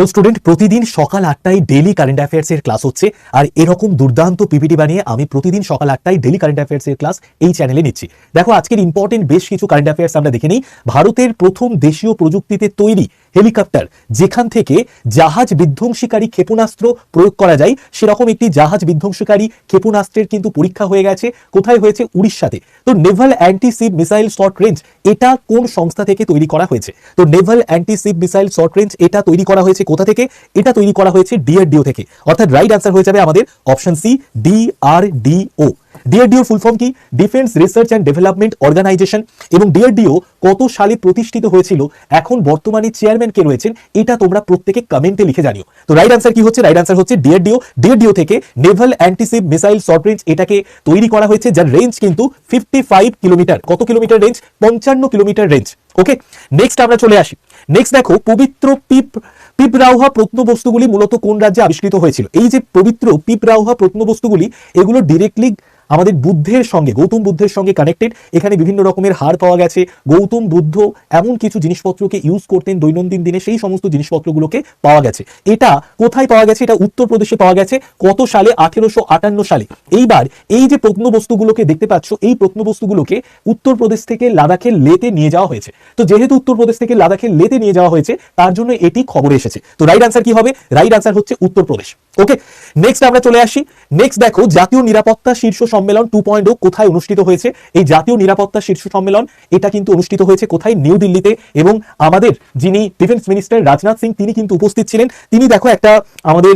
তো স্টুডেন্ট, প্রতিদিন সকাল 8টায় ডেইলি কারেন্ট অ্যাফেয়ার্স এর ক্লাস হচ্ছে, আর এরকম দুর্দান্ত পিপিটি বানিয়ে আমি প্রতিদিন সকাল 8টায় ডেইলি কারেন্ট অ্যাফেয়ার্স এর ক্লাস এই চ্যানেলে নিচ্ছি। দেখো, আজকের ইম্পর্টেন্ট বেশ কিছু কারেন্ট অ্যাফেয়ার্স আমরা দেখে নিই। ভারতের প্রথম দেশীয় প্রযুক্তিতে তৈরি হেলিকপ্টার, যেখান থেকে জাহাজ বিধ্বংসীকারী ক্ষেপণাস্ত্র প্রয়োগ করা যায়, সেরকম একটি জাহাজ বিধ্বংসীকারী ক্ষেপণাস্ত্রের কিন্তু পরীক্ষা হয়ে গেছে। কোথায় হয়েছে? উড়িষ্যাতে। তো Naval anti sheep missile short range, এটা কোন সংস্থা থেকে তৈরি করা হয়েছে? তো Naval anti sheep missile short range এটা তৈরি করা হয়েছে কোথা থেকে? এটা তৈরি করা হয়েছে ডিআরডিও থেকে। অর্থাৎ রাইট আনসার হয়ে যাবে আমাদের option C, DRDO. DRDO full form কি? Defence research and development organisation. এবং ডিআরডিও কত সালে প্রতিষ্ঠিত হয়েছিল, এখন বর্তমানে চেয়ারম্যান কে রয়েছেন, এটা তোমরা প্রত্যেকে কমেন্টে লিখে জানিও। তো রাইট আনসার কি হচ্ছে? রাইট আনসার হচ্ছে ডিআরডিও। ডিআরডিও থেকে Naval antiship missile short range এটাকে তৈরি করা হয়েছে, যার রেঞ্জ কিন্তু 55 কিলোমিটার। কত kilometre range? 55 kilometre range. Okay, next আমরা চলে আসি। নেক্সট দেখো, পবিত্র পিপরাউহা প্রত্নবস্তুগুলি মূলত কোন রাজ্যে আবিষ্কৃত হয়েছিল? এই যে পবিত্র পিপরাউহা প্রত্নবস্তুগুলি, এগুলো ডিরেক্টলি আমাদের বুদ্ধের সঙ্গে, গৌতম বুদ্ধের সঙ্গে কানেক্টেড। এখানে বিভিন্ন রকমের হাড় পাওয়া গেছে। গৌতম বুদ্ধ এমন কিছু জিনিসপত্রকে ইউজ করতেন দৈনন্দিন দিনে, সেই সমস্ত জিনিসপত্রগুলোকে পাওয়া গেছে। এটা কোথায় পাওয়া গেছে? এটা উত্তরপ্রদেশে পাওয়া গেছে। কত সালে? 1858 সালে। এইবার এই যে প্রত্নবস্তুগুলোকে দেখতে পাচ্ছ, এই প্রত্নবস্তুগুলোকে উত্তরপ্রদেশ থেকে লাদাখের লেতে নিয়ে যাওয়া হয়েছে। তো যেহেতু উত্তরপ্রদেশ থেকে লাদাখের লেতে নিয়ে যাওয়া হয়েছে, তার জন্য এটি খবরে এসেছে। তো রাইট আনসার কি হবে? রাইট আনসার হচ্ছে উত্তরপ্রদেশ। ওকে, নেক্সট আমরা চলে আসি। নেক্সট দেখো, জাতীয় নিরাপত্তা শীর্ষ সম্মেলন 2.0 কোথায় অনুষ্ঠিত হয়েছে? এই জাতীয় নিরাপত্তা শীর্ষ সম্মেলন এটা কিন্তু অনুষ্ঠিত হয়েছে কোথায়? নিউ দিল্লিতে। এবং আমাদের যিনি ডিফেন্স মিনিস্টার রাজনাথ সিং, তিনি কিন্তু উপস্থিত ছিলেন। তিনি দেখো একটা আমাদের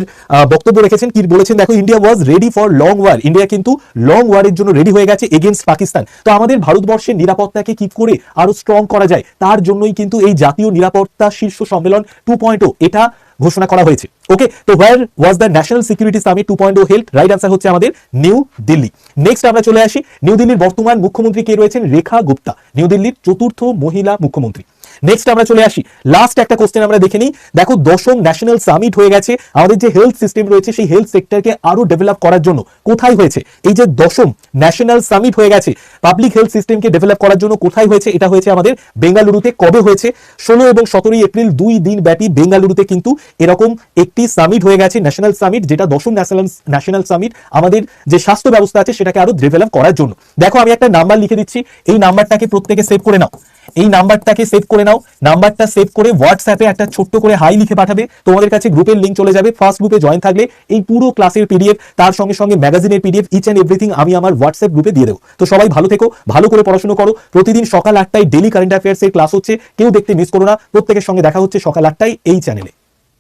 বক্তব্য রেখেছেন। কি বলেছেন দেখো? India was ready for long war. India কিন্তু লং ওয়ারের জন্য রেডি হয়ে গেছে এগেইনস্ট পাকিস্তান। তো আমাদের ভারতবর্ষের নিরাপত্তাকে কি করে আরো স্ট্রং করা যায়, তার জন্যই কিন্তু এই জাতীয় নিরাপত্তা শীর্ষ সম্মেলন 2.0 এটা ঘোষণা করা হয়েছে। ওকে, তো where was the national security summit 2.0 held? Right answer হচ্ছে আমাদের নিউ দিল্লি। নেক্সট আমরা চলে আসি। নিউ দিল্লির বর্তমান মুখ্যমন্ত্রী কে রয়েছেন? রেখা গুপ্তা, নিউ দিল্লির চতুর্থ মহিলা মুখ্যমন্ত্রী। নেক্সট আমরা চলে আসি, লাস্ট একটা কোশ্চেন আমরা দেখে নিই। দেখো, 10ম ন্যাশনাল সামিট হয়ে গেছে। আমাদের যে হেলথ সিস্টেম রয়েছে, সেই হেলথ সেক্টরকে আরো ডেভেলপ করার জন্য কোথায় হয়েছে? এই যে 10ম ন্যাশনাল সামিট হয়ে গেছে পাবলিক হেলথ সিস্টেমকে ডেভেলপ করার জন্য, কোথায় হয়েছে? এটা হয়েছে আমাদের বেঙ্গালুরুতে। কবে হয়েছে? 16 এবং 17 এপ্রিল, 2 দিন ব্যাপী বেঙ্গালুরুতে কিন্তু এরকম একটি সামিট হয়ে গেছে, ন্যাশনাল সামিট, যেটা 10ম ন্যাশনাল সামিট আমাদের যে স্বাস্থ্য ব্যবস্থা আছে সেটাকে আরো ডেভেলপ করার জন্য। দেখো, আমি একটা নাম্বার লিখে দিচ্ছি, এই নাম্বারটাকে প্রত্যেকে সেভ করে নাও। এই নাম্বারটাকে সেভ করে নাও। নাম্বারটা সেভ করে হোয়াটসঅ্যাপে একটা ছোট্ট করে হাই লিখে পাঠাবে। তোমাদের কাছে গ্রুপের লিংক চলে যাবে। ফার্স্ট গ্রুপে জয়েন থাকলে এই পুরো ক্লাসের পিডিএফ, তার সঙ্গে সঙ্গে ম্যাগাজিনের পিডিএফ, ইচ অ্যান্ড এভরিথিং আমি আমার হোয়াটসঅ্যাপ গ্রুপে দিয়ে দেবো। তো সবাই ভালো থেকো, ভালো করে পড়াশোনা করো। প্রতিদিন সকাল 8টায় ডেইলি কারেন্ট অ্যাফেয়ার্স এর ক্লাস হচ্ছে, কেউ দেখতে মিস করো না। প্রত্যেকের সঙ্গে দেখা হচ্ছে সকাল 8টায় এই চ্যানেলে।